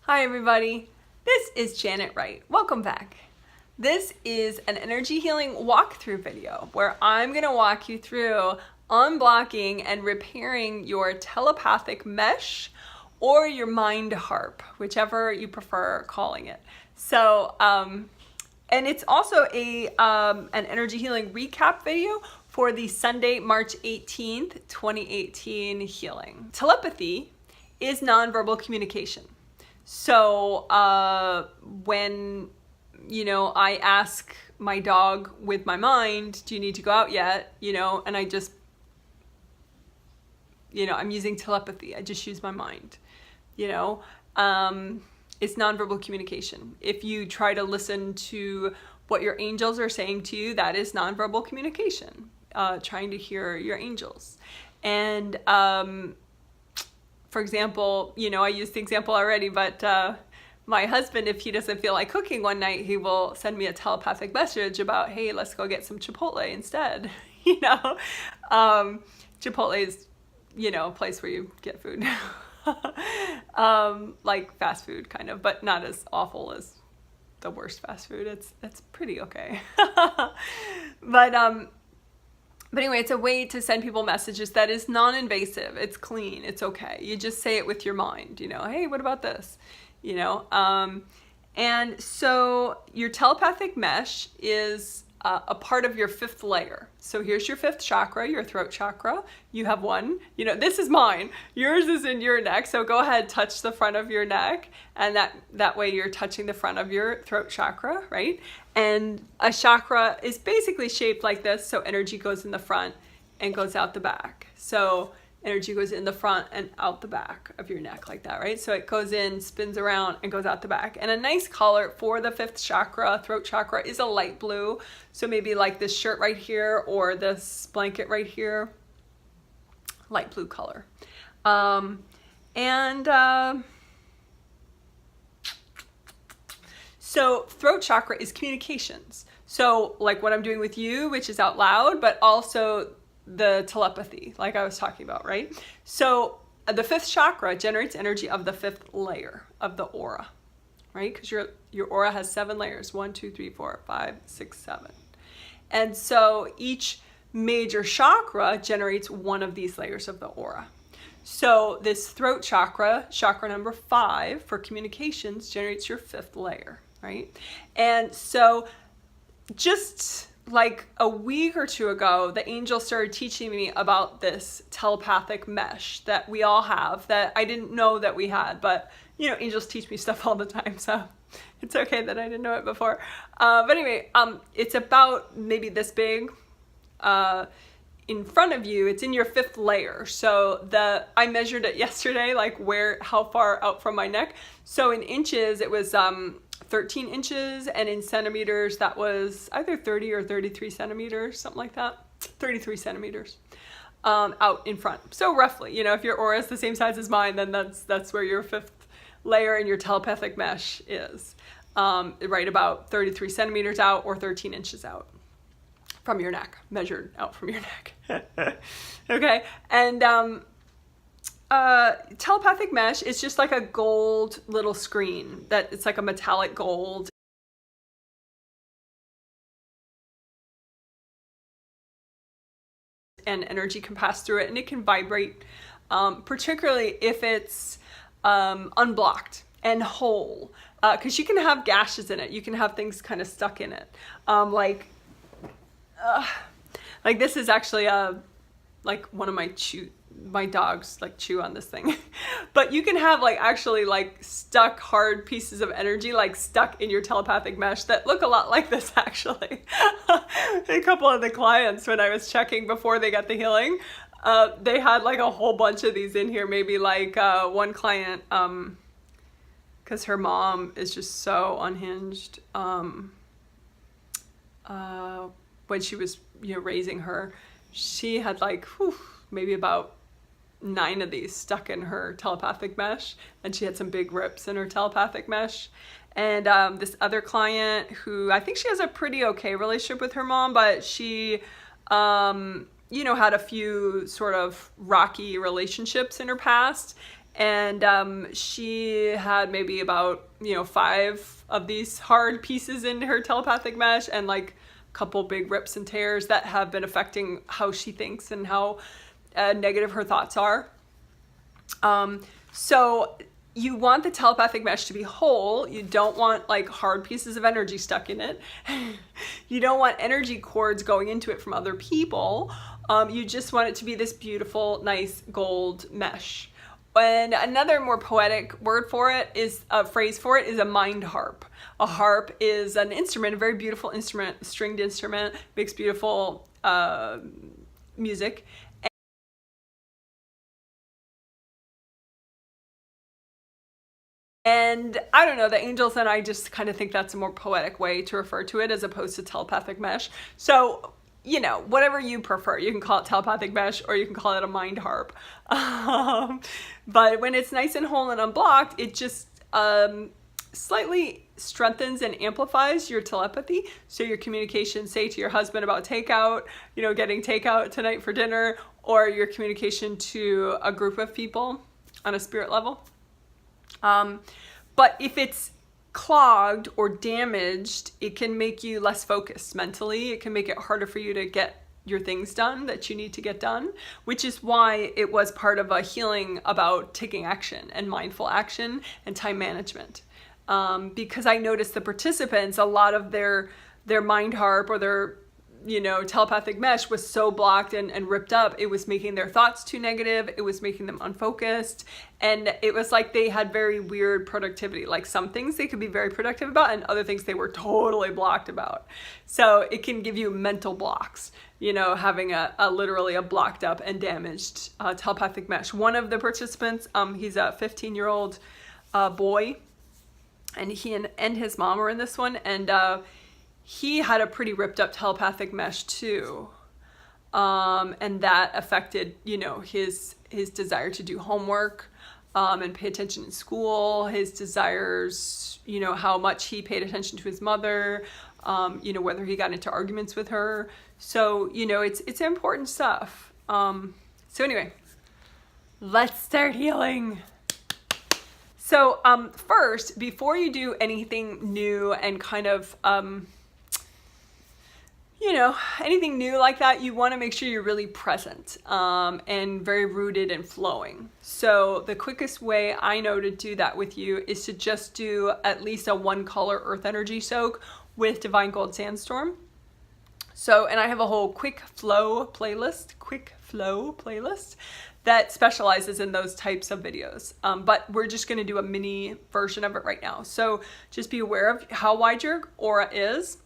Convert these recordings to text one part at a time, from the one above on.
Hi everybody, this is Janet Wright. Welcome back. This is an energy healing walkthrough video where I'm going to walk you through unblocking and repairing your telepathic mesh or your mind harp, whichever you prefer calling it. So, and it's also an energy healing recap video for the Sunday, March 18th, 2018 healing. Telepathy is nonverbal communication. So when, I ask my dog with my mind, do you need to go out yet? And I just, I'm using telepathy. I just use my mind, it's nonverbal communication. If you try to listen to what your angels are saying to you, that is nonverbal communication, trying to hear your angels. And, for example, I used the example already, but my husband, if he doesn't feel like cooking one night, he will send me a telepathic message about, hey, let's go get some Chipotle instead. Chipotle is, a place where you get food, like fast food kind of, but not as awful as the worst fast food. It's pretty okay. But anyway, it's a way to send people messages that is non-invasive. It's clean. It's okay. You just say it with your mind, hey, what about this? And so your telepathic mesh is a part of your fifth layer. So here's your fifth chakra, your throat chakra. You have one, this is mine. Yours is in your neck. So go ahead, touch the front of your neck. And that way you're touching the front of your throat chakra, right? And a chakra is basically shaped like this. So energy goes in the front and goes out the back. So energy goes in the front and out the back of your neck like that, right? So it goes in, spins around, and goes out the back. And a nice color for the fifth chakra, throat chakra, is a light blue. So maybe like this shirt right here or this blanket right here, light blue color. So throat chakra is communications. So like what I'm doing with you, which is out loud, but also the telepathy, like I was talking about, right? So the fifth chakra generates energy of the fifth layer of the aura, right? Because your aura has 7 layers, 1, 2, 3, 4, 5, 6, 7. And so each major chakra generates one of these layers of the aura. So this throat chakra, chakra number 5 for communications, generates your 5th layer, right? And so just like a week or two ago, the angel started teaching me about this telepathic mesh that we all have that I didn't know that we had, but angels teach me stuff all the time, so it's okay that I didn't know it before. But anyway, it's about maybe this big. In front of you, it's in your 5th layer. So I measured it yesterday, like how far out from my neck. So in inches, it was 13 inches, and in centimeters, that was either 30 or 33 centimeters, something like that. 33 centimeters out in front. So roughly, if your aura is the same size as mine, then that's where your 5th layer in your telepathic mesh is. Right about 33 centimeters out or 13 inches out from your neck, measured out from your neck. Okay, and telepathic mesh is just like a gold little screen that it's like a metallic gold. And energy can pass through it, and it can vibrate, particularly if it's unblocked and whole, because you can have gashes in it. You can have things kind of stuck in it, like this is actually like one of my dogs like chew on this thing. But you can have actually stuck hard pieces of energy stuck in your telepathic mesh that look a lot like this actually. A couple of the clients, when I was checking before they got the healing, they had a whole bunch of these in here. Maybe one client, because her mom is just so unhinged, when she was raising her, she had maybe about 9 of these stuck in her telepathic mesh, and she had some big rips in her telepathic mesh. And this other client, who I think she has a pretty okay relationship with her mom, but she had a few sort of rocky relationships in her past, And she had maybe about, 5 of these hard pieces in her telepathic mesh, and like a couple big rips and tears that have been affecting how she thinks and how negative her thoughts are. So you want the telepathic mesh to be whole. You don't want like hard pieces of energy stuck in it. You don't want energy cords going into it from other people. You just want it to be this beautiful, nice gold mesh. And another more poetic word for it is a phrase for it is a mind harp. A harp is an instrument, a very beautiful instrument, stringed instrument, makes beautiful music. And I don't know, the angels and I just kind of think that's a more poetic way to refer to it as opposed to telepathic mesh. So, whatever you prefer, you can call it telepathic mesh or you can call it a mind harp. But when it's nice and whole and unblocked, it just slightly strengthens and amplifies your telepathy. So your communication, say to your husband about takeout, getting takeout tonight for dinner, or your communication to a group of people on a spirit level. But if it's clogged or damaged, it can make you less focused mentally. It can make it harder for you to get your things done that you need to get done, which is why it was part of a healing about taking action and mindful action and time management. Because I noticed the participants, a lot of their mind harp or their telepathic mesh was so blocked and ripped up, it was making their thoughts too negative, it was making them unfocused, and it was like they had very weird productivity. Like some things they could be very productive about and other things they were totally blocked about. So it can give you mental blocks, having a literally a blocked up and damaged telepathic mesh. One of the participants, he's a 15-year-old boy, and he and his mom are in this one, and he had a pretty ripped up telepathic mesh too. And that affected, his desire to do homework, and pay attention in school, his desires, how much he paid attention to his mother, whether he got into arguments with her. So, it's important stuff. So anyway, let's start healing. So, first, before you do anything new and kind of, anything new like that, you want to make sure you're really present and very rooted and flowing. So the quickest way I know to do that with you is to just do at least a 1-color earth energy soak with Divine Gold Sandstorm. So, and I have a whole quick flow playlist that specializes in those types of videos. But we're just going to do a mini version of it right now. So just be aware of how wide your aura is.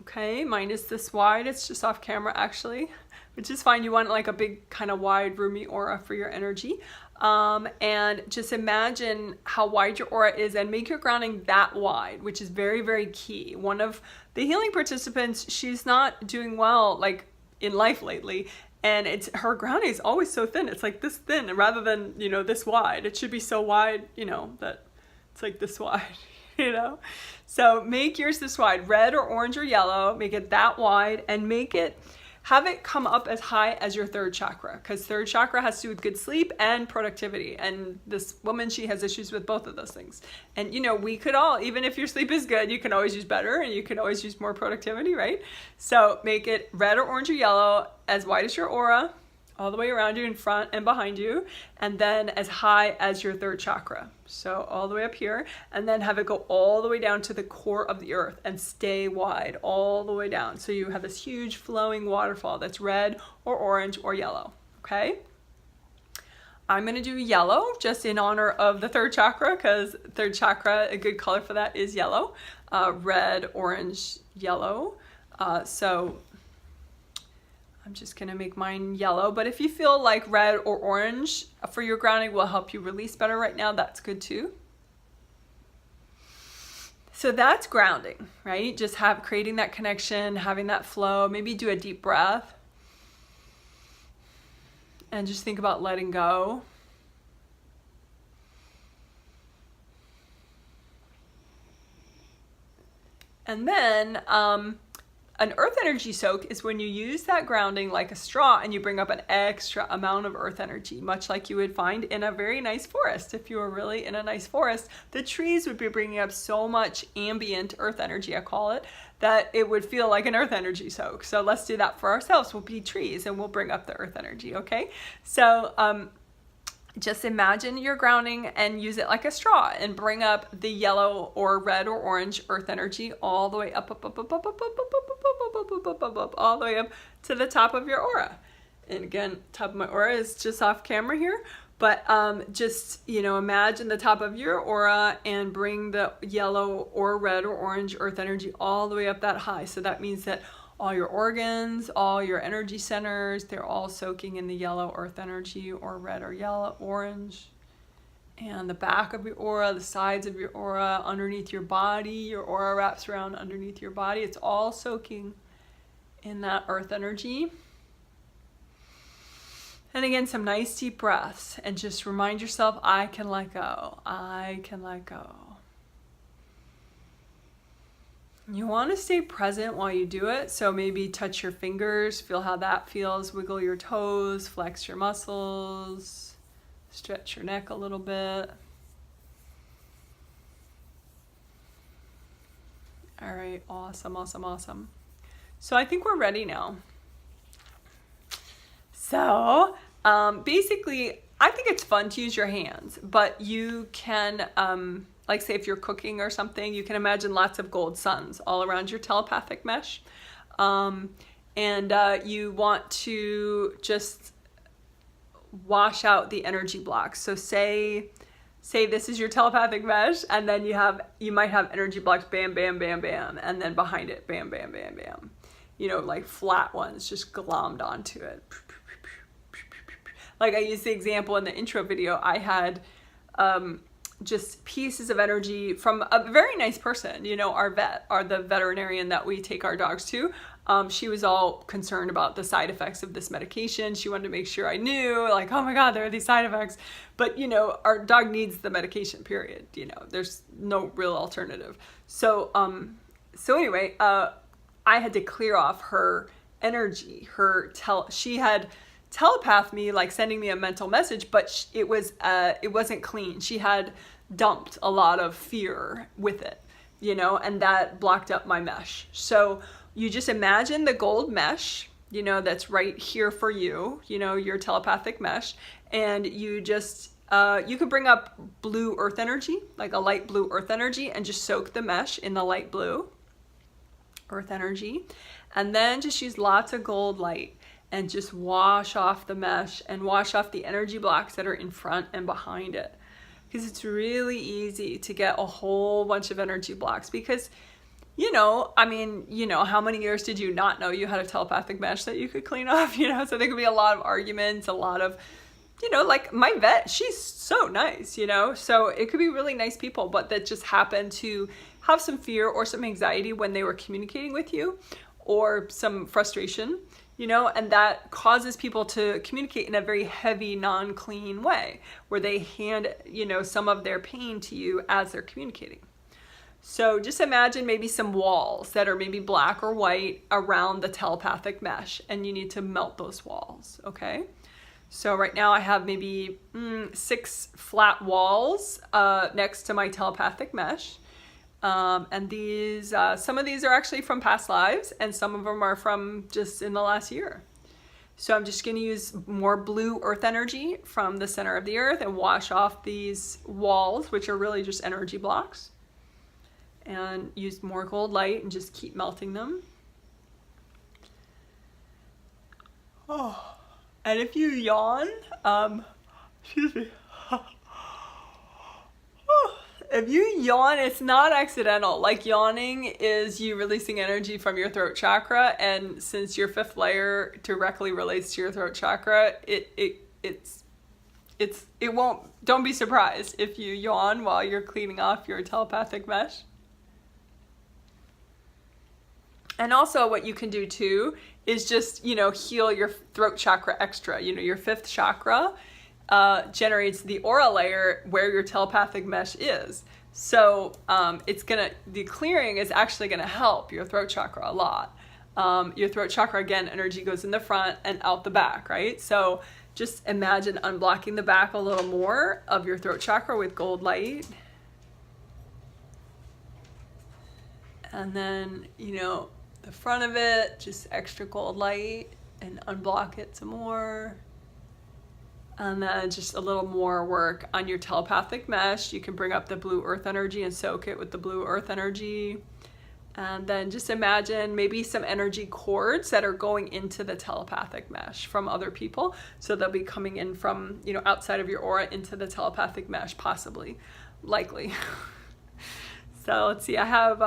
Okay, mine is this wide. It's just off camera actually, which is fine. You want like a big kind of wide roomy aura for your energy. And just imagine how wide your aura is and make your grounding that wide, which is very, very key. One of the healing participants, she's not doing well like in life lately, and her grounding is always so thin. It's like this thin, and rather than, this wide, it should be so wide, that it's like this wide. So make yours this wide, red or orange or yellow, make it that wide, and have it come up as high as your 3rd chakra, because 3rd chakra has to do with good sleep and productivity. And this woman, she has issues with both of those things. And we could all, even if your sleep is good, you can always use better and you can always use more productivity, right? So make it red or orange or yellow, as wide as your aura, all the way around you, in front and behind you, and then as high as your 3rd chakra. So all the way up here, and then have it go all the way down to the core of the earth and stay wide all the way down. So you have this huge flowing waterfall that's red or orange or yellow, okay? I'm gonna do yellow just in honor of the 3rd chakra, because 3rd chakra, a good color for that is yellow. Red, orange, yellow. So I'm just gonna make mine yellow, but if you feel like red or orange for your grounding will help you release better right now, that's good too. So that's grounding, right? Just creating that connection, having that flow, maybe do a deep breath and just think about letting go. And then an earth energy soak is when you use that grounding like a straw and you bring up an extra amount of earth energy, much like you would find in a very nice forest. If you were really in a nice forest, the trees would be bringing up so much ambient earth energy, I call it, that it would feel like an earth energy soak. So let's do that for ourselves. We'll be trees and we'll bring up the earth energy, okay? So just imagine you're grounding and use it like a straw and bring up the yellow or red or orange earth energy all the way up, all the way up to the top of your aura. And again, top of my aura is just off camera here, but just, imagine the top of your aura and bring the yellow or red or orange earth energy all the way up that high. So that means that all your organs, all your energy centers, they're all soaking in the yellow earth energy or red or yellow, orange. And the back of your aura, the sides of your aura, underneath your body, your aura wraps around underneath your body. It's all soaking in that earth energy. And again, some nice deep breaths and just remind yourself, I can let go. I can let go. You want to stay present while you do it, so maybe touch your fingers, feel how that feels, wiggle your toes, flex your muscles, stretch your neck a little bit. All right, awesome, awesome, awesome. So I think we're ready now. So basically, I think it's fun to use your hands, but you can, like say if you're cooking or something, you can imagine lots of gold suns all around your telepathic mesh. And you want to just wash out the energy blocks. So say this is your telepathic mesh, and then you might have energy blocks, bam, bam, bam, bam, and then behind it, bam, bam, bam, bam. Like flat ones just glommed onto it. Like I used the example in the intro video, I had just pieces of energy from a very nice person, our vet, or the veterinarian that we take our dogs to. She was all concerned about the side effects of this medication. She wanted to make sure I knew, like, oh my God, there are these side effects. But, our dog needs the medication, period. There's no real alternative. So anyway, I had to clear off her energy. She had telepathed me, like sending me a mental message, but it wasn't clean. She had dumped a lot of fear with it, and that blocked up my mesh. So you just imagine the gold mesh, that's right here for you, your telepathic mesh, and you just, you could bring up blue earth energy, like a light blue earth energy, and just soak the mesh in the light blue earth energy, and then just use lots of gold light and just wash off the mesh and wash off the energy blocks that are in front and behind it. Because it's really easy to get a whole bunch of energy blocks because, how many years did you not know you had a telepathic mesh that you could clean off, So there could be a lot of arguments, a lot of, like my vet, she's so nice, So it could be really nice people, but that just happen to have some fear or some anxiety when they were communicating with you, or some frustration, and that causes people to communicate in a very heavy, non-clean way, where they hand, some of their pain to you as they're communicating. So just imagine maybe some walls that are maybe black or white around the telepathic mesh, and you need to melt those walls, okay? So right now I have maybe 6 flat walls next to my telepathic mesh. And these, some of these are actually from past lives, and some of them are from just in the last year. So I'm just going to use more blue earth energy from the center of the earth and wash off these walls, which are really just energy blocks, and use more gold light and just keep melting them. Oh, and if you yawn, excuse me. If you yawn, it's not accidental. Like yawning is you releasing energy from your throat chakra, and since your 5th layer directly relates to your throat chakra, don't be surprised if you yawn while you're cleaning off your telepathic mesh. And also what you can do too is just, heal your throat chakra extra. Your 5th chakra generates the aura layer where your telepathic mesh is. So the clearing is actually gonna help your throat chakra a lot. Your throat chakra, again, energy goes in the front and out the back, right? So just imagine unblocking the back a little more of your throat chakra with gold light. And then, you know, the front of it, just extra gold light, and unblock it some more. And then just a little more work on your telepathic mesh. You can bring up the blue earth energy and soak it with the blue earth energy. And then just imagine maybe some energy cords that are going into the telepathic mesh from other people. So they'll be coming in from, you know, outside of your aura into the telepathic mesh, possibly, likely. So let's see, I have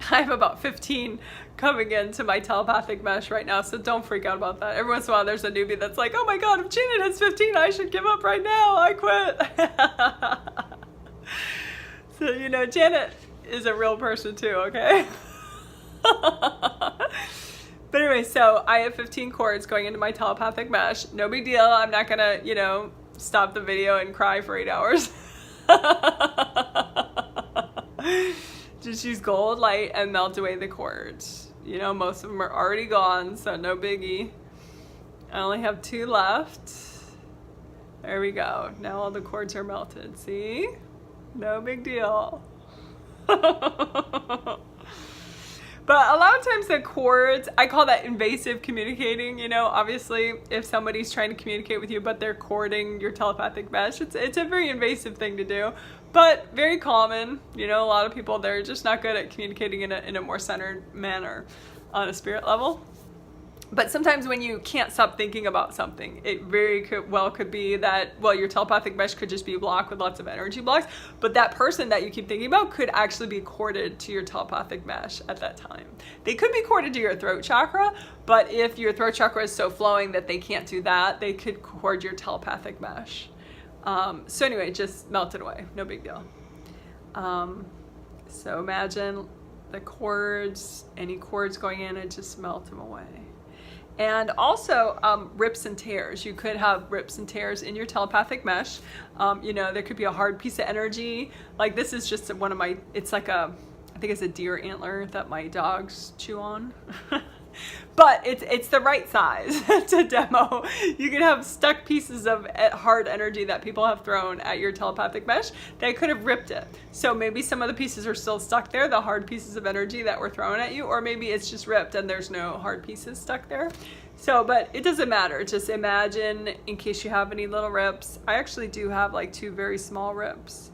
about 15 coming into my telepathic mesh right now, so don't freak out about that. Every once in a while there's a newbie that's like, oh my god, if Janet has 15, I should give up right now, I quit. So, you know, Janet is a real person too, okay? But anyway, so I have 15 cords going into my telepathic mesh. No big deal. I'm not gonna, you know, stop the video and cry for 8 hours. Just use gold light and melt away the cords. You know, most of them are already gone, so no biggie. I only have 2 left. There we go. Now all the cords are melted. See? No big deal. But a lot of times the cords, I call that invasive communicating. You know, obviously if somebody's trying to communicate with you but they're cording your telepathic mesh, it's a very invasive thing to do, but very common. You know, a lot of people, they're just not good at communicating in a more centered manner on a spirit level. But sometimes when you can't stop thinking about something, it very well could be that, well, your telepathic mesh could just be blocked with lots of energy blocks, but that person that you keep thinking about could actually be corded to your telepathic mesh at that time. They could be corded to your throat chakra, but if your throat chakra is so flowing that they can't do that, they could cord your telepathic mesh. So anyway, just melt it away, no big deal. So imagine the cords, any cords going in, and just melt them away. And also rips and tears. You could have rips and tears in your telepathic mesh. You know, there could be a hard piece of energy. Like this is just one of my, it's like a, I think it's a deer antler that my dogs chew on. But it's the right size to demo. You could have stuck pieces of hard energy that people have thrown at your telepathic mesh. They could have ripped it. So maybe some of the pieces are still stuck there, the hard pieces of energy that were thrown at you, or maybe it's just ripped and there's no hard pieces stuck there. So, but it doesn't matter. Just imagine, in case you have any little rips. I actually do have like 2 very small rips.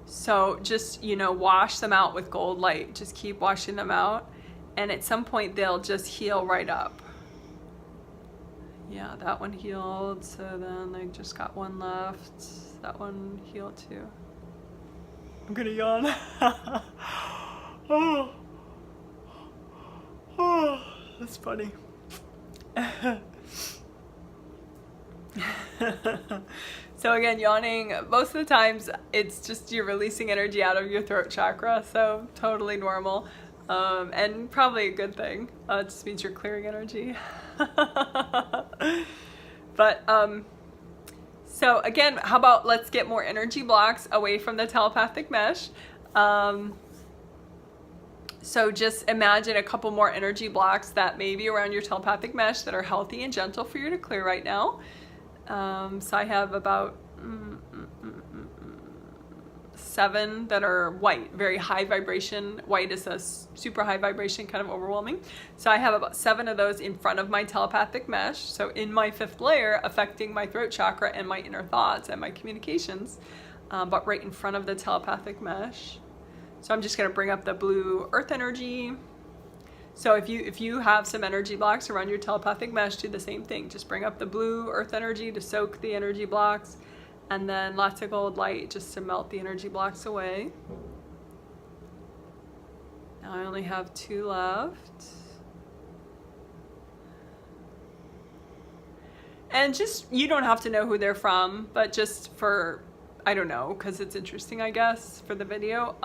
So just, you know, wash them out with gold light. Just keep washing them out. And at some point they'll just heal right up. Yeah, that one healed. So then I just got 1 left. That one healed too. I'm gonna yawn. Oh, that's funny. So again, yawning, most of the times it's just you're releasing energy out of your throat chakra, so totally normal, and probably a good thing. It just means you're clearing energy. But so again, how about let's get more energy blocks away from the telepathic mesh. So just imagine a couple more energy blocks that may be around your telepathic mesh that are healthy and gentle for you to clear right now. So I have about 7 that are white, very high vibration. White is a super high vibration, kind of overwhelming. So I have about 7 of those in front of my telepathic mesh. So in my 5th layer, affecting my throat chakra and my inner thoughts and my communications, but right in front of the telepathic mesh. So I'm just gonna bring up the blue earth energy. So if you have some energy blocks around your telepathic mesh, do the same thing. Just bring up the blue earth energy to soak the energy blocks, and then lots of gold light just to melt the energy blocks away. Now I only have 2 left. And just, you don't have to know who they're from, but just for, I don't know, because it's interesting, I guess, for the video.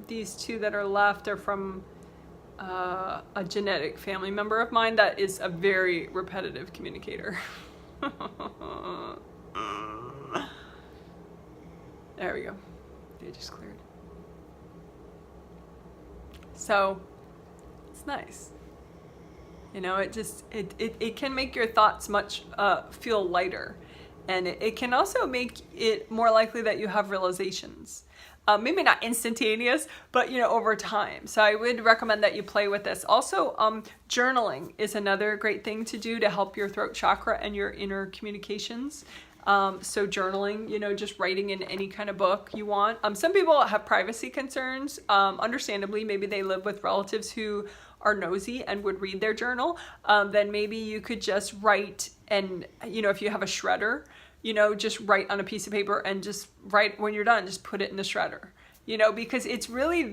These 2 that are left are from a genetic family member of mine that is a very repetitive communicator. There we go. They just cleared. So it's nice. You know, it can make your thoughts much feel lighter, and it can also make it more likely that you have realizations. Maybe not instantaneous, but you know, over time. So I would recommend that you play with this. Also, journaling is another great thing to do to help your throat chakra and your inner communications. So journaling, you know, just writing in any kind of book you want. Some people have privacy concerns. Understandably, maybe they live with relatives who are nosy and would read their journal. Then maybe you could just write, and you know, if you have a shredder, you know, just write on a piece of paper and just write when you're done, just put it in the shredder, you know, because it's really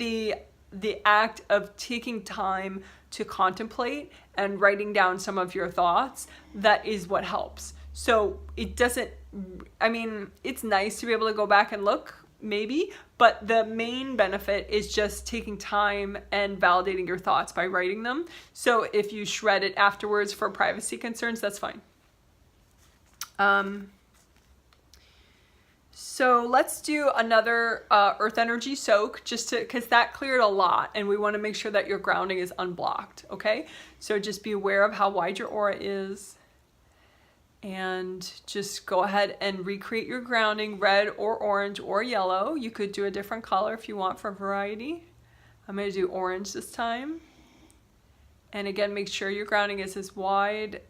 the act of taking time to contemplate and writing down some of your thoughts that is what helps. So it doesn't, I mean, it's nice to be able to go back and look, maybe, but the main benefit is just taking time and validating your thoughts by writing them. So if you shred it afterwards for privacy concerns, that's fine. So let's do another earth energy soak, just to, because that cleared a lot and we want to make sure that your grounding is unblocked, okay? So just be aware of how wide your aura is, and just go ahead and recreate your grounding, red or orange or yellow. You could do a different color if you want for variety. I'm going to do orange this time. And again, make sure your grounding is as wide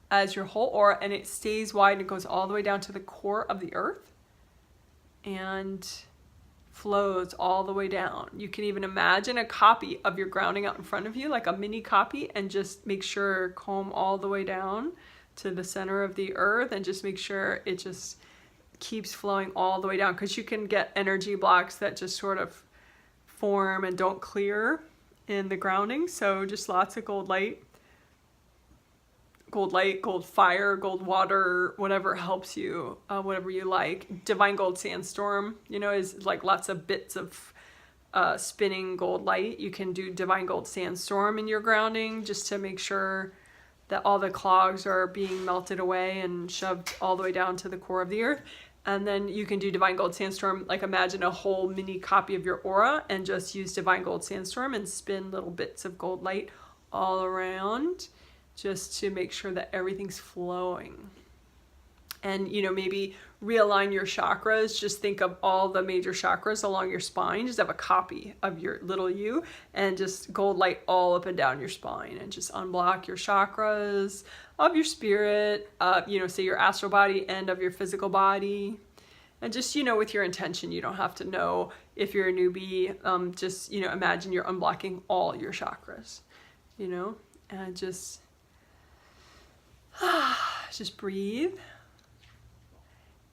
as your whole aura, and it stays wide and it goes all the way down to the core of the earth and flows all the way down. You can even imagine a copy of your grounding out in front of you, like a mini copy, and just make sure comb all the way down to the center of the earth, and just make sure it just keeps flowing all the way down, because you can get energy blocks that just sort of form and don't clear in the grounding. So just lots of gold light, gold fire, gold water, whatever helps you, whatever you like. Divine gold sandstorm, you know, is like lots of bits of spinning gold light. You can do divine gold sandstorm in your grounding just to make sure that all the clogs are being melted away and shoved all the way down to the core of the earth. And then you can do divine gold sandstorm, like imagine a whole mini copy of your aura and just use divine gold sandstorm and spin little bits of gold light all around, just to make sure that everything's flowing. And, you know, maybe realign your chakras. Just think of all the major chakras along your spine. Just have a copy of your little you and just gold light all up and down your spine, and just unblock your chakras of your spirit, you know, say your astral body and of your physical body. And just, you know, with your intention, you don't have to know if you're a newbie. Just, you know, imagine you're unblocking all your chakras, you know, and just breathe.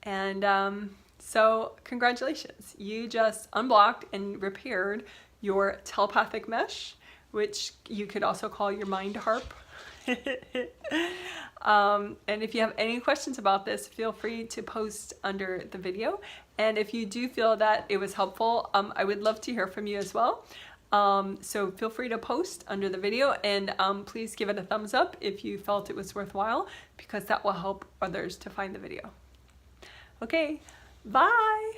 And so congratulations, you just unblocked and repaired your telepathic mesh, which you could also call your Mind Harp. And if you have any questions about this, feel free to post under the video. And if you do feel that it was helpful, I would love to hear from you as well. So feel free to post under the video, and please give it a thumbs up if you felt it was worthwhile, because that will help others to find the video. Okay, bye.